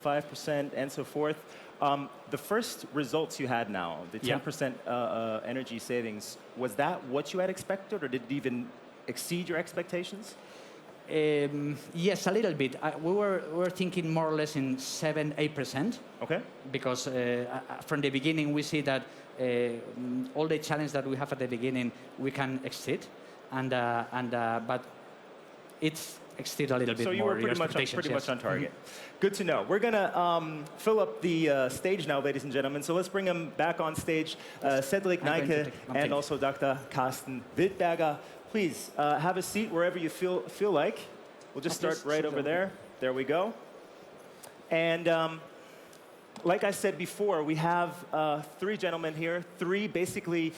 5%, and so forth. The first results you had now, the 10% energy savings, was that what you had expected, or did it even exceed your expectations? Yes, a little bit. We were thinking more or less in 7-8%. Okay. Because from the beginning we see that all the challenge that we have at the beginning we can exceed, but it's exceed a little bit more. So you were pretty much on target. Good to know. We're going to fill up the stage now, ladies and gentlemen. So let's bring them back on stage. Cedric Neike and also Dr. Carsten Wildberger. Please have a seat wherever you feel like. We'll just start right over there. There we go. And like I said before, we have three gentlemen here, three basically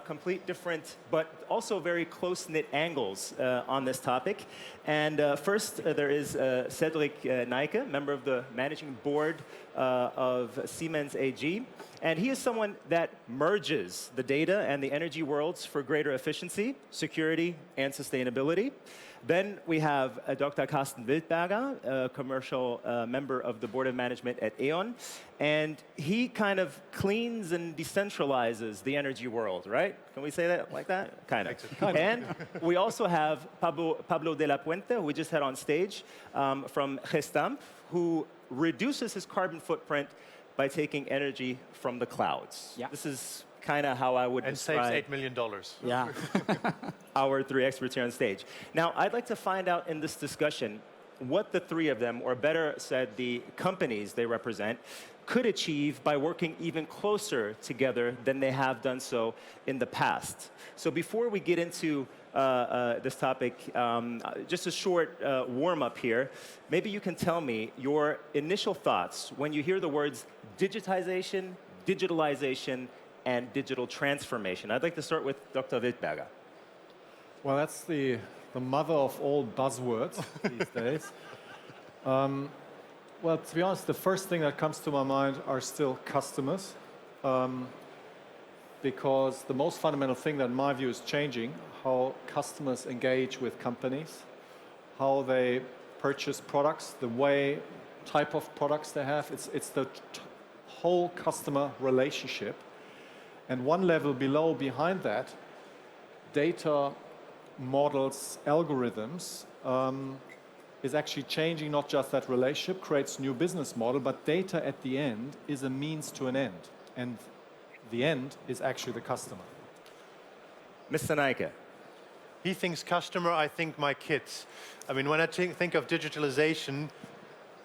complete different, but also very close-knit angles on this topic. And first, there is Cedric Neike, member of the managing board of Siemens AG. And he is someone that merges the data and the energy worlds for greater efficiency, security, and sustainability. Then we have Dr. Carsten Wildberger, a commercial member of the board of management at E.ON. And he kind of cleans and decentralizes the energy world, right? Can we say that like that? Kind of. And we also have Pablo de la Puente, who we just had on stage, from Gestamp, who reduces his carbon footprint by taking energy from the clouds. Yeah. This is kind of how I would describe... saves $8 million. Yeah. our three experts here on stage. Now, I'd like to find out in this discussion what the three of them, or better said, the companies they represent, could achieve by working even closer together than they have done so in the past. So before we get into this topic, just a short warm-up here. Maybe you can tell me your initial thoughts when you hear the words digitization, digitalization, and digital transformation. I'd like to start with Dr. Wildberger. Well, that's the mother of all buzzwords these days. Well, to be honest, the first thing that comes to my mind are still customers, because the most fundamental thing that in my view is changing, how customers engage with companies, how they purchase products, the type of products they have. It's the whole customer relationship. And one level behind that, data, models, algorithms, is actually changing not just that relationship, creates new business model, but data at the end is a means to an end. And the end is actually the customer. Mr. Neike. He thinks customer, I think my kids. I mean, when I think of digitalization,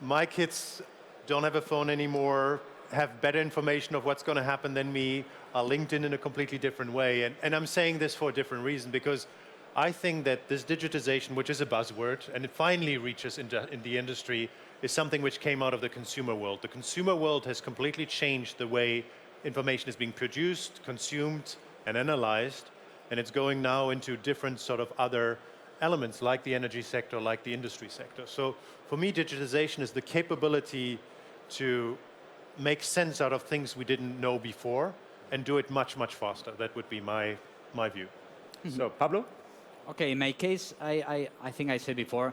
my kids don't have a phone anymore, have better information of what's going to happen than me, are linked in a completely different way. And I'm saying this for a different reason, because I think that this digitization, which is a buzzword, and it finally reaches in the industry, is something which came out of the consumer world. The consumer world has completely changed the way information is being produced, consumed, and analyzed. And it's going now into different sort of other elements, like the energy sector, like the industry sector. So for me, digitization is the capability to make sense out of things we didn't know before and do it much, much faster. That would be my view. So, Pablo? Okay, in my case, I think I said before,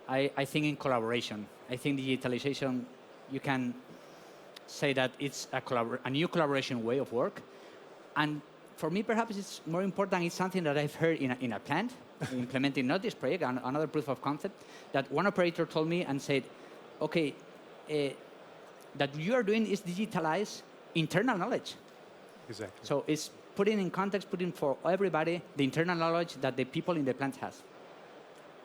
I think in collaboration. I think digitalization, you can say that it's a new collaboration way of work. And for me, perhaps it's more important, it's something that I've heard in a plant, implementing not this project, another proof of concept, that one operator told me and said, okay, that you are doing is digitalize internal knowledge. Exactly. So it's putting in context, putting for everybody the internal knowledge that the people in the plant has.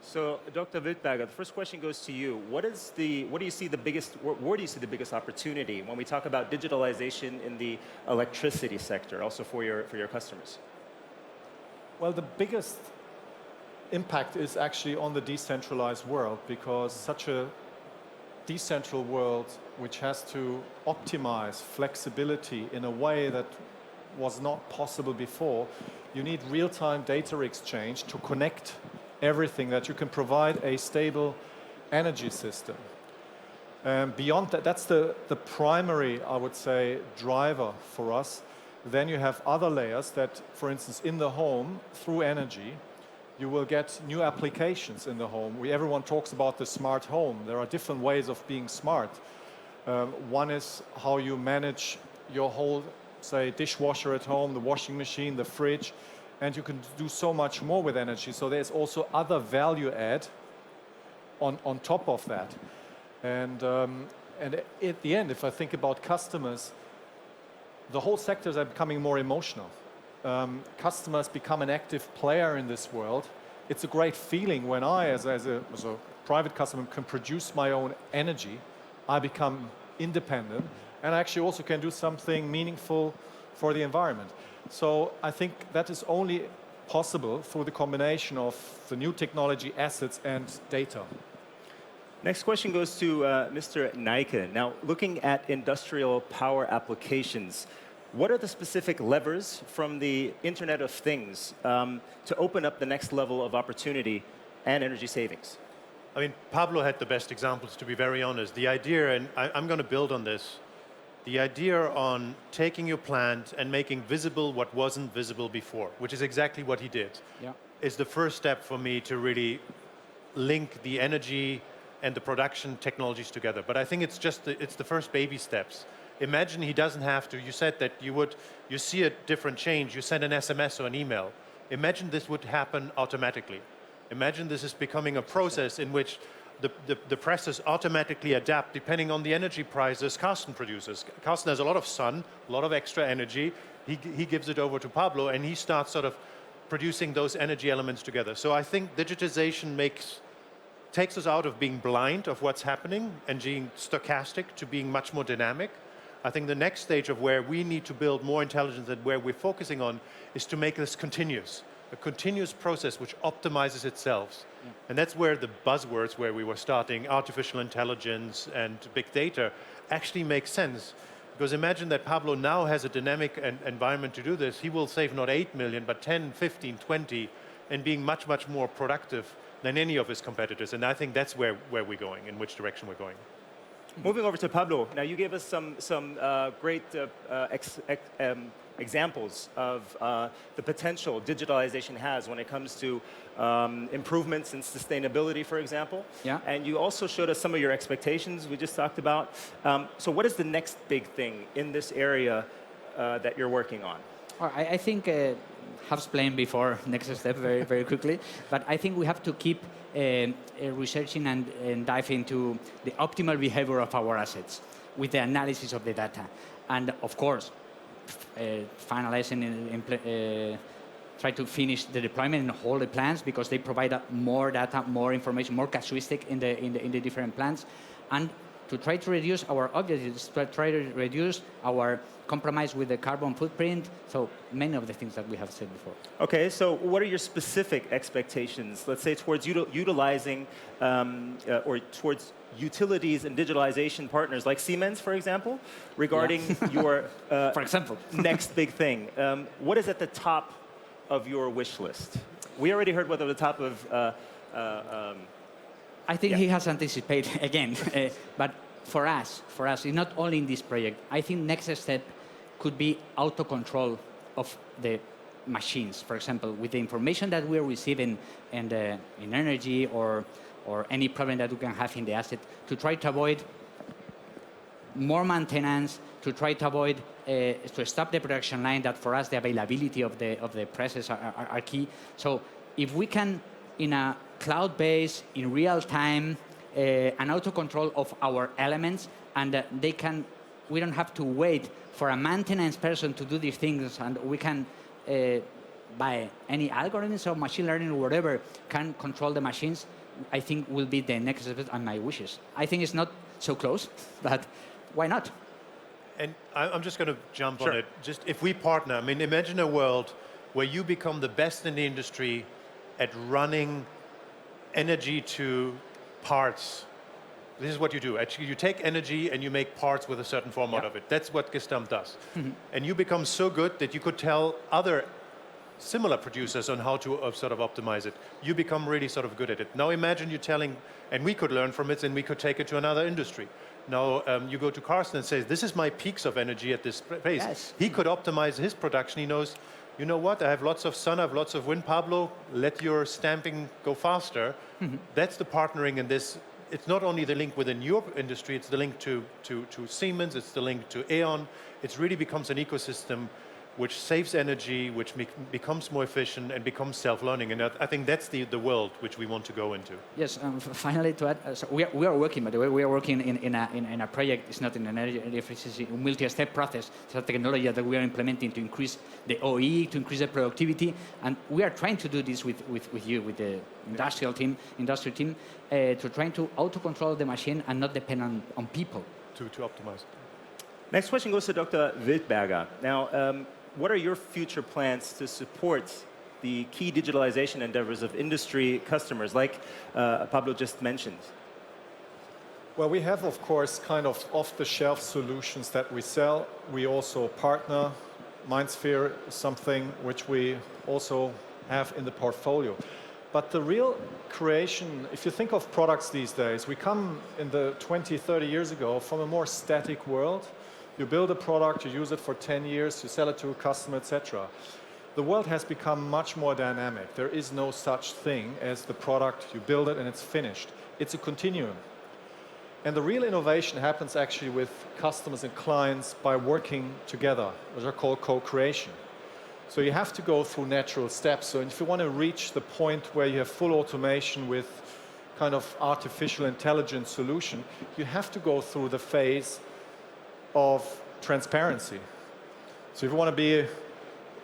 So, Dr. Wildberger, the first question goes to you. Where do you see the biggest opportunity when we talk about digitalization in the electricity sector, also for your customers? Well, the biggest impact is actually on the decentralized world, because such a decentral world which has to optimize flexibility in a way that was not possible before, you need real-time data exchange to connect everything, that you can provide a stable energy system. Beyond that, that's the primary, I would say, driver for us. Then you have other layers that, for instance, in the home, through energy, you will get new applications in the home. Everyone talks about the smart home. There are different ways of being smart. One is how you manage your whole, say, dishwasher at home, the washing machine, the fridge, and you can do so much more with energy. So there's also other value add on top of that. And at the end, if I think about customers, the whole sectors are becoming more emotional. Customers become an active player in this world. It's a great feeling when I, as a private customer, can produce my own energy. I become independent, and I actually also can do something meaningful for the environment. So I think that is only possible through the combination of the new technology, assets, and data. Next question goes to Mr. Neike. Now, looking at industrial power applications, what are the specific levers from the Internet of Things to open up the next level of opportunity and energy savings? I mean, Pablo had the best examples, to be very honest. The idea, and I'm going to build on this, the idea on taking your plant and making visible what wasn't visible before, which is exactly what he did, is the first step for me to really link the energy and the production technologies together. But I think it's just it's the first baby steps. Imagine he doesn't have to. You said that you see a different change, you send an SMS or an email. Imagine this would happen automatically. Imagine this is becoming a process in which the presses automatically adapt depending on the energy prices Carsten produces. Carsten has a lot of sun, a lot of extra energy. He gives it over to Pablo, and he starts sort of producing those energy elements together. So I think digitization takes us out of being blind of what's happening and being stochastic to being much more dynamic. I think the next stage of where we need to build more intelligence and where we're focusing on is to make this continuous. A continuous process which optimizes itself. And that's where the buzzwords where we were starting, artificial intelligence and big data, actually make sense. Because imagine that Pablo now has a dynamic environment to do this. He will save not 8 million, but 10, 15, 20, and being much, much more productive than any of his competitors. And I think that's where we're going, in which direction we're going. Moving over to Pablo. Now, you gave us some great examples of the potential digitalization has when it comes to improvements in sustainability, for example. Yeah. And you also showed us some of your expectations we just talked about. So what is the next big thing in this area that you're working on? Well, I think have explained before next step very, very quickly, but I think we have to keep researching and dive into the optimal behavior of our assets with the analysis of the data. And of course, finalizing and try to finish the deployment in all the plants because they provide more data, more information, more casuistic in the different plants, and to try to reduce our objectives, to try to reduce our compromise with the carbon footprint. So many of the things that we have said before. Okay, so what are your specific expectations, let's say, towards utilizing or towards utilities and digitalization partners like Siemens, for example, regarding your for example, next big thing? What is at the top of your wish list? We already heard what at the top of... I think he has anticipated again, but for us, not only in this project, I think next step could be auto control of the machines. For example, with the information that we're receiving in energy or any problem that we can have in the asset, to try to avoid more maintenance, to try to avoid to stop the production line. That for us, the availability of the presses are key. So if we can, in a cloud base, in real time, an auto control of our elements, and we don't have to wait for a maintenance person to do these things, and we can, by any algorithms or machine learning or whatever, can control the machines. I think will be the next step on my wishes. I think it's not so close, but why not? And I'm just going to jump on it. Just if we partner, I mean, imagine a world where you become the best in the industry at running energy to parts. This is what you do. Actually, you take energy and you make parts with a certain format of it. That's what Gestamp does. And you become so good that you could tell other similar producers on how to sort of optimize it. You become really sort of good at it. Now imagine you telling, and we could learn from it and we could take it to another industry. Now you go to Carsten and say, this is my peaks of energy at this place. Yes. He could optimize his production. He knows, you know what, I have lots of sun, I have lots of wind, Pablo, let your stamping go faster. That's the partnering in this it's not only the link within your industry, it's the link to Siemens, it's the link to Aeon. It really becomes an ecosystem which saves energy, which becomes more efficient and becomes self-learning. And I think that's the world which we want to go into. Yes, finally to add, so we are working, by the way, we are working in a project, it's not in an energy efficiency, a multi-step process. It's a technology that we are implementing to increase the OEE, to increase the productivity, and we are trying to do this with you, with the industrial team, to trying to auto-control the machine and not depend on people. To optimize. Next question goes to Dr. Wildberger. Now, what are your future plans to support the key digitalization endeavors of industry customers, like Pablo just mentioned? Well, we have, of course, kind of off-the-shelf solutions that we sell. We also partner. MindSphere is something which we also have in the portfolio. But the real creation, if you think of products these days, we come in the 20, 30 years ago from a more static world. You build a product, you use it for 10 years, you sell it to a customer, etc. The world has become much more dynamic. There is no such thing as the product, you build it and it's finished. It's a continuum. And the real innovation happens actually with customers and clients by working together, which are called co-creation. So you have to go through natural steps. So if you want to reach the point where you have full automation with kind of artificial intelligence solution, you have to go through the phase of transparency. So if you want to be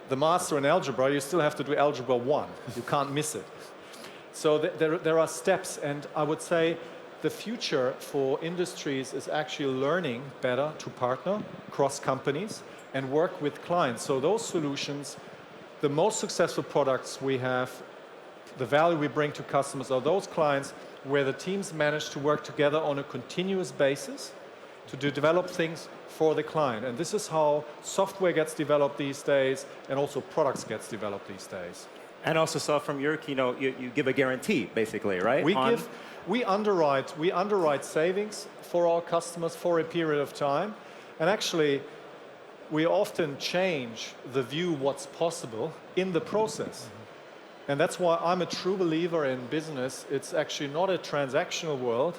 the master in algebra, you still have to do algebra 1. You can't miss it. So there are steps, and I would say the future for industries is actually learning better to partner across companies and work with clients. So those solutions, the most successful products we have, the value we bring to customers are those clients where the teams manage to work together on a continuous basis to develop things for the client. And this is how software gets developed these days and also products gets developed these days. And also saw from your keynote, you give a guarantee, basically, right? We underwrite savings for our customers for a period of time. And actually, we often change the view what's possible in the process. Mm-hmm. And that's why I'm a true believer in business. It's actually not a transactional world.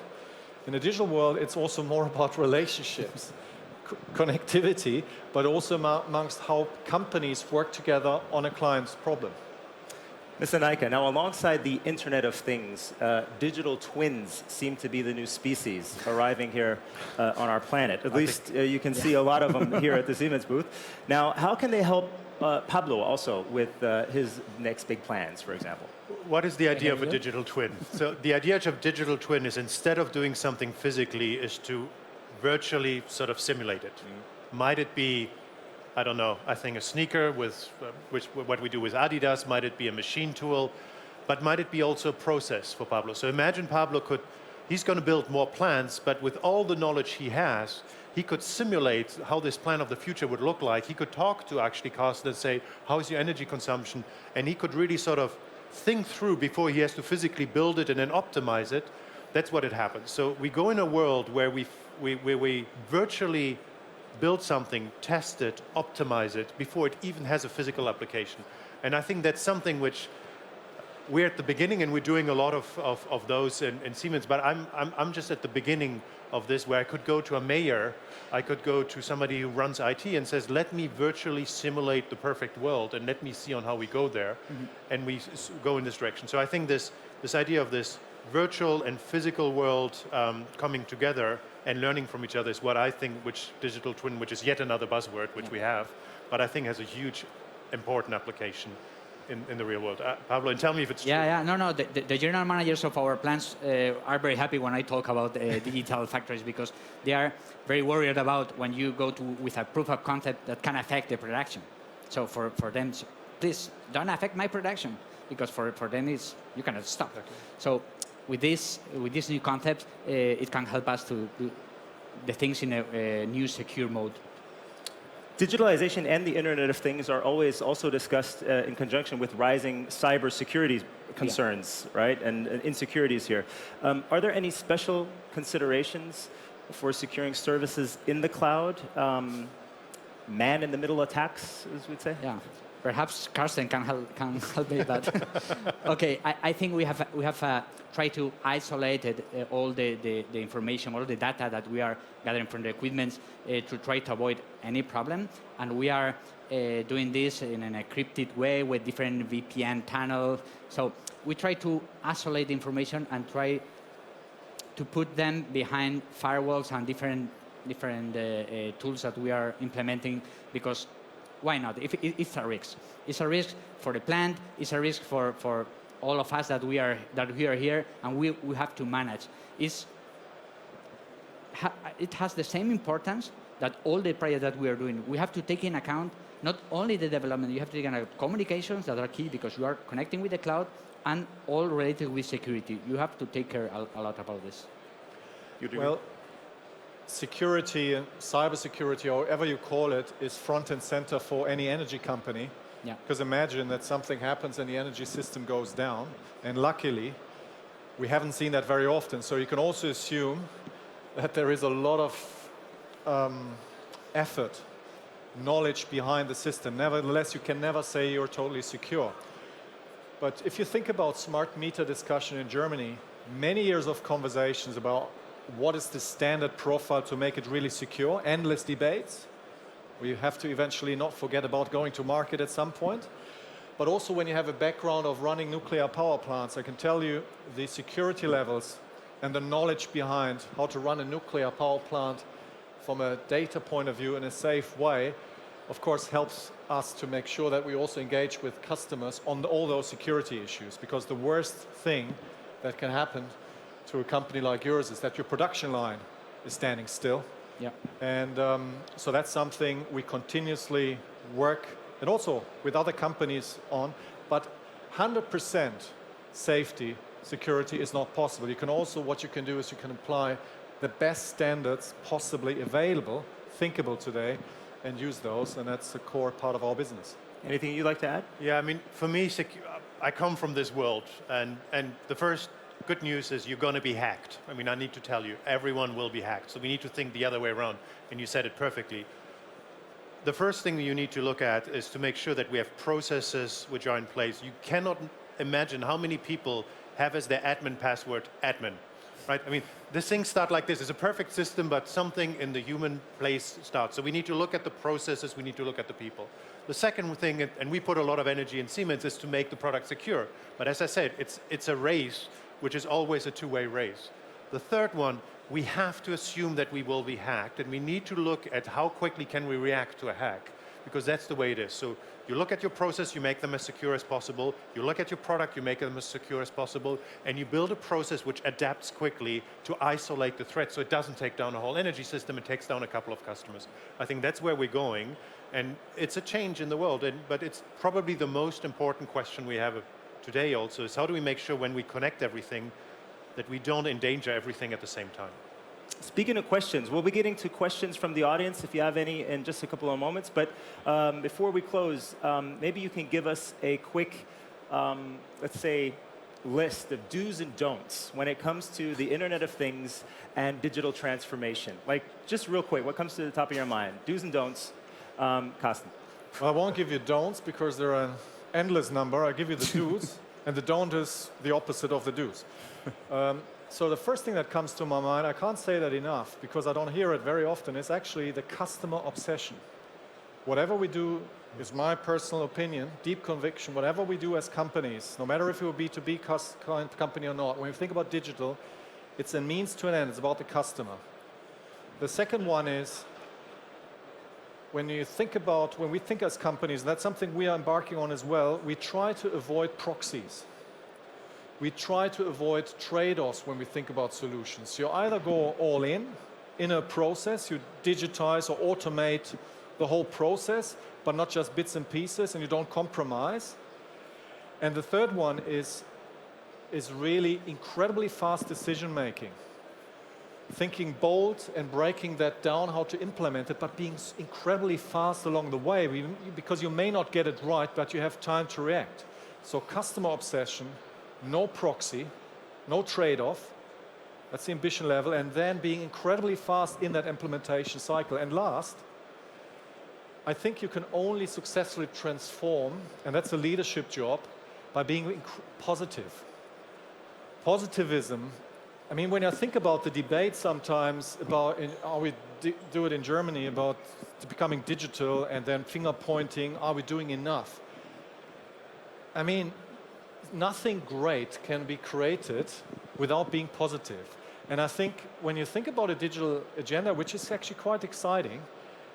In a digital world, it's also more about relationships, connectivity, but also amongst how companies work together on a client's problem. Mr. Naika, now alongside the Internet of Things, digital twins seem to be the new species arriving here on our planet. At least you can see a lot of them here at the Siemens booth. Now, how can they help Pablo also with his next big plans, for example? What is the idea of a digital twin? So the idea of digital twin is instead of doing something physically is to virtually sort of simulate it. Might it be, I don't know, I think a sneaker with what we do with Adidas, might it be a machine tool, but might it be also a process for Pablo? So imagine Pablo he's going to build more plants, but with all the knowledge he has, he could simulate how this plant of the future would look like. He could talk to actually Carsten and say, how's your energy consumption? And he could really sort of think through before he has to physically build it and then optimize it. That's what it happens. So we go in a world where we virtually build something, test it, optimize it before it even has a physical application. And I think that's something which we're at the beginning, and we're doing a lot of those in Siemens. But I'm just at the beginning of this, where I could go to a mayor, I could go to somebody who runs IT and says, let me virtually simulate the perfect world and let me see on how we go there, and we go in this direction. So I think this idea of this virtual and physical world coming together and learning from each other is what I think, which digital twin, which is yet another buzzword, which we have, but I think has a huge, important application in the real world. Pablo, and tell me if it's true. No. The general managers of our plants are very happy when I talk about digital factories, because they are very worried about when you go with a proof of concept that can affect the production. So for them, please don't affect my production, because for them you cannot stop. Okay. So with this new concept, it can help us to do the things in a new secure mode. Digitalization and the Internet of Things are always also discussed in conjunction with rising cybersecurity concerns, right, and insecurities here. Are there any special considerations for securing services in the cloud? Man-in-the-middle attacks, as we'd say? Yeah. Perhaps Carsten can help me, but okay. I think we have tried to isolate all the information, all the data that we are gathering from the equipment to try to avoid any problem, and we are doing this in an encrypted way with different VPN channels. So we try to isolate the information and try to put them behind firewalls and different tools that we are implementing, because why not? If it's a risk. It's a risk for the plant. It's a risk for all of us that we are here, and we have to manage. It has the same importance that all the projects that we are doing. We have to take in account not only the development. You have to take in account communications that are key because you are connecting with the cloud, and all related with security. You have to take care a lot about this. Well, security, cybersecurity, or whatever you call it, is front and center for any energy company. Yeah. Because imagine that something happens and the energy system goes down, and luckily, we haven't seen that very often. So you can also assume that there is a lot of effort, knowledge behind the system. Nevertheless, you can never say you're totally secure. But if you think about smart meter discussion in Germany, many years of conversations about what is the standard profile to make it really secure, endless debates. We have to eventually not forget about going to market at some point. But also when you have a background of running nuclear power plants, I can tell you the security levels and the knowledge behind how to run a nuclear power plant from a data point of view in a safe way, of course, helps us to make sure that we also engage with customers on all those security issues. Because the worst thing that can happen to a company like yours is that your production line is standing still. Yeah. And so that's something we continuously work, and also with other companies on, but 100% safety, security is not possible. You can also, what you can do is you can apply the best standards possibly available, thinkable today, and use those, and that's a core part of our business. Anything you'd like to add? Yeah, I mean, for me, I come from this world, and the first good news is you're going to be hacked. I mean, I need to tell you, everyone will be hacked. So we need to think the other way around, and you said it perfectly. The first thing that you need to look at is to make sure that we have processes which are in place. You cannot imagine how many people have as their admin password admin, right? I mean, this thing starts like this. It's a perfect system, but something in the human place starts. So we need to look at the processes. We need to look at the people. The second thing, and we put a lot of energy in Siemens, is to make the product secure. But as I said, it's a race which is always a two-way race. The third one, we have to assume that we will be hacked, and we need to look at how quickly can we react to a hack, because that's the way it is. So you look at your process, you make them as secure as possible. You look at your product, you make them as secure as possible, and you build a process which adapts quickly to isolate the threat so it doesn't take down a whole energy system, it takes down a couple of customers. I think that's where we're going, and it's a change in the world, but it's probably the most important question we have today also, is how do we make sure when we connect everything that we don't endanger everything at the same time. Speaking of questions, we'll be getting to questions from the audience if you have any in just a couple of moments. But before we close, maybe you can give us a quick, let's say, list of do's and don'ts when it comes to the Internet of Things and digital transformation. Like, just real quick, what comes to the top of your mind? Do's and don'ts, Carsten. Well, I won't give you don'ts because there are an endless number. I'll give you the do's, and the don't is the opposite of the do's. So the first thing that comes to my mind, I can't say that enough because I don't hear it very often, is actually the customer obsession. Whatever we do, is my personal opinion, deep conviction, whatever we do as companies, no matter if we're a B2B company or not, when we think about digital, it's a means to an end. It's about the customer. The second one is, when we think as companies, and that's something we are embarking on as well, we try to avoid proxies. We try to avoid trade-offs when we think about solutions. You either go all in a process, you digitize or automate the whole process, but not just bits and pieces, and you don't compromise. And the third one is really incredibly fast decision-making. Thinking bold and breaking that down, how to implement it, but being incredibly fast along the way, because you may not get it right, but you have time to react. So customer obsession, no proxy, no trade-off, that's the ambition level, and then being incredibly fast in that implementation cycle. And last, I think you can only successfully transform, and that's a leadership job, by being positive. Positivism, I mean, when I think about the debate sometimes about are we do it in Germany about becoming digital and then finger pointing, are we doing enough? I mean, nothing great can be created without being positive. And I think when you think about a digital agenda, which is actually quite exciting,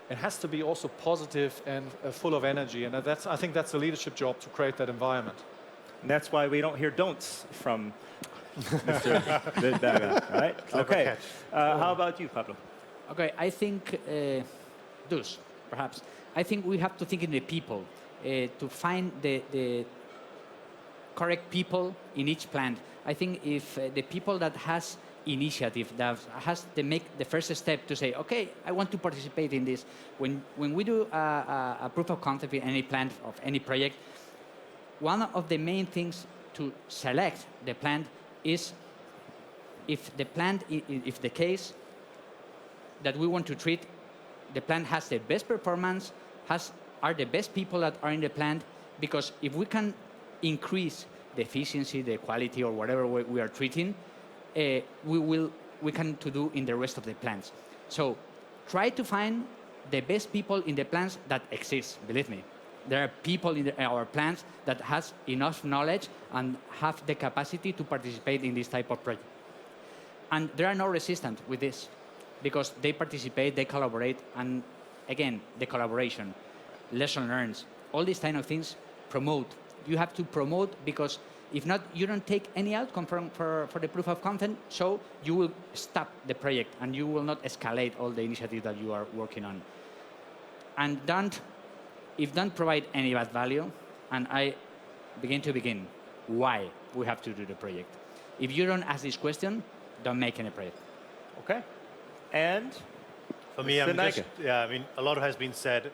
it has to be also positive and full of energy. And I think that's a leadership job to create that environment. And that's why we don't hear don'ts from Mr. Wildberger, right? Okay. How about you, Pablo? Okay, I think those, perhaps. I think we have to think in the people to find the correct people in each plant. I think if the people that has initiative, that has to make the first step to say, okay, I want to participate in this. When we do a proof of concept in any plant of any project, one of the main things to select the plant is if the plant, if the case that we want to treat, the plant has the best performance, are the best people that are in the plant, because if we can increase the efficiency, the quality, or whatever we are treating, we can to do in the rest of the plants. So try to find the best people in the plants that exist, believe me. There are people in our plants that has enough knowledge and have the capacity to participate in this type of project. And there are no resistance with this, because they participate, they collaborate, and again, the collaboration, lesson learned, all these kind of things promote. You have to promote, because if not, you don't take any outcome for the proof of concept, so you will stop the project and you will not escalate all the initiatives that you are working on. And don't provide any bad value, and I begin why we have to do the project. If you don't ask this question, don't make any project. Okay. And for me, I mean, a lot has been said.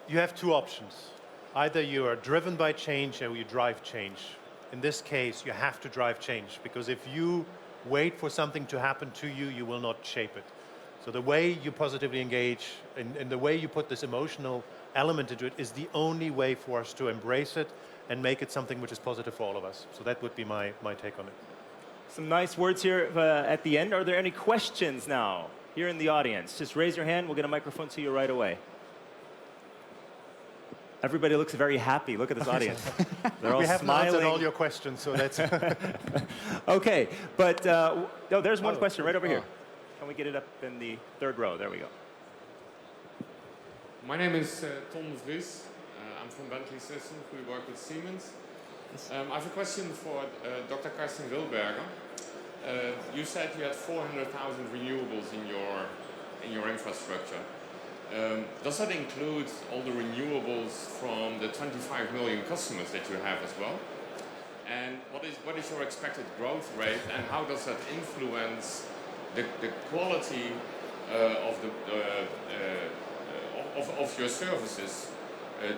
You have two options. Either you are driven by change or you drive change. In this case, you have to drive change, because if you wait for something to happen to you, you will not shape it. So the way you positively engage and the way you put this emotional element into it is the only way for us to embrace it and make it something which is positive for all of us. So that would be my take on it. Some nice words here at the end. Are there any questions now here in the audience? Just raise your hand. We'll get a microphone to you right away. Everybody looks very happy. Look at this audience. They're all we haven't smiling. answered all your questions, so that's... Okay, but there's one question right over here. Can we get it up in the third row? There we go. My name is Tom de Vries. I'm from Bentley Systems. We work with Siemens. I have a question for Dr. Karsten Wildberger. You said you had 400,000 renewables in your infrastructure. Does that include all the renewables from the 25 million customers that you have as well? And what is your expected growth rate, and how does that influence the quality of your services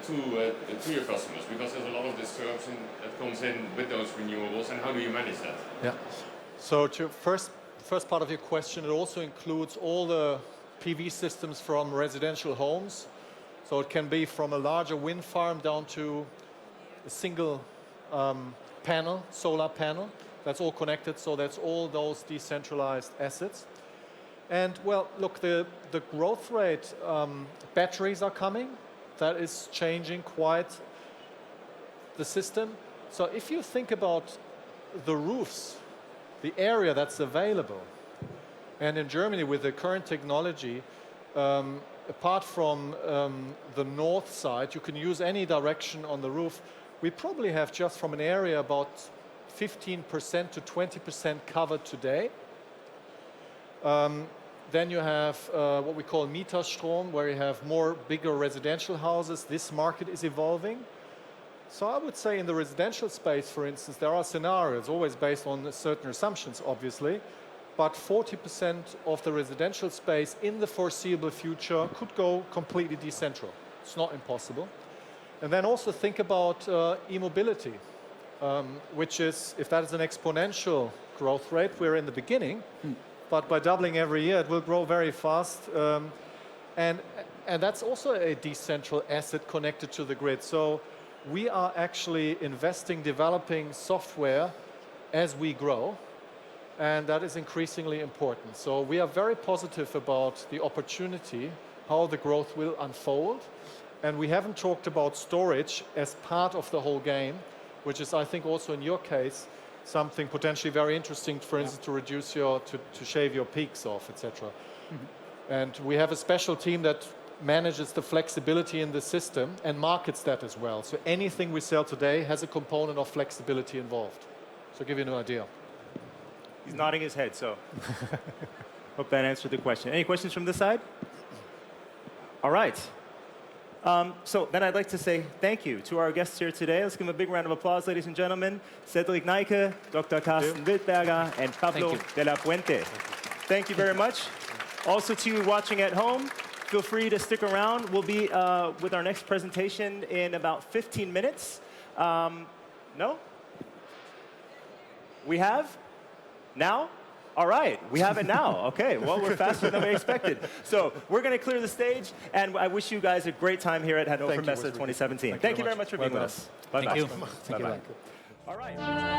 to your customers? Because there's a lot of disruption that comes in with those renewables, and how do you manage that? Yeah. So to first part of your question, it also includes all the PV systems from residential homes. So it can be from a larger wind farm down to a single panel, solar panel. That's all connected, so that's all those decentralized assets. And well, look, the growth rate, batteries are coming. That is changing quite the system. So if you think about the roofs, the area that's available, and in Germany with the current technology, apart from the north side, you can use any direction on the roof. We probably have just from an area about 15% to 20% covered today. Then you have what we call Mieterstrom, where you have more bigger residential houses. This market is evolving. So I would say in the residential space, for instance, there are scenarios, always based on certain assumptions, obviously, but 40% of the residential space in the foreseeable future could go completely decentral. It's not impossible. And then also think about e-mobility, which is, if that is an exponential growth rate, we're in the beginning, but by doubling every year, it will grow very fast. And that's also a decentral asset connected to the grid. So we are actually investing, developing software as we grow, and that is increasingly important. So we are very positive about the opportunity, how the growth will unfold. And we haven't talked about storage as part of the whole game, which is, I think, also in your case, something potentially very interesting, for instance, to reduce to shave your peaks off, etc. And we have a special team that manages the flexibility in the system and markets that as well. So anything we sell today has a component of flexibility involved. So give you an idea. He's nodding his head, so hope that answered the question. Any questions from this side? All right. So then I'd like to say thank you to our guests here today. Let's give them a big round of applause, ladies and gentlemen. Cedric Neike, Dr. Carsten Wildberger, and Pablo de la Puente. Thank you very much. Also to you watching at home, feel free to stick around. We'll be with our next presentation in about 15 minutes. No? We have? Now? All right, we have it now. Okay, well, we're faster than we expected. So we're going to clear the stage, and I wish you guys a great time here at Hannover Messe 2017. Thank you very much for being with us. Bye-bye. Thank you. Bye-bye. All right.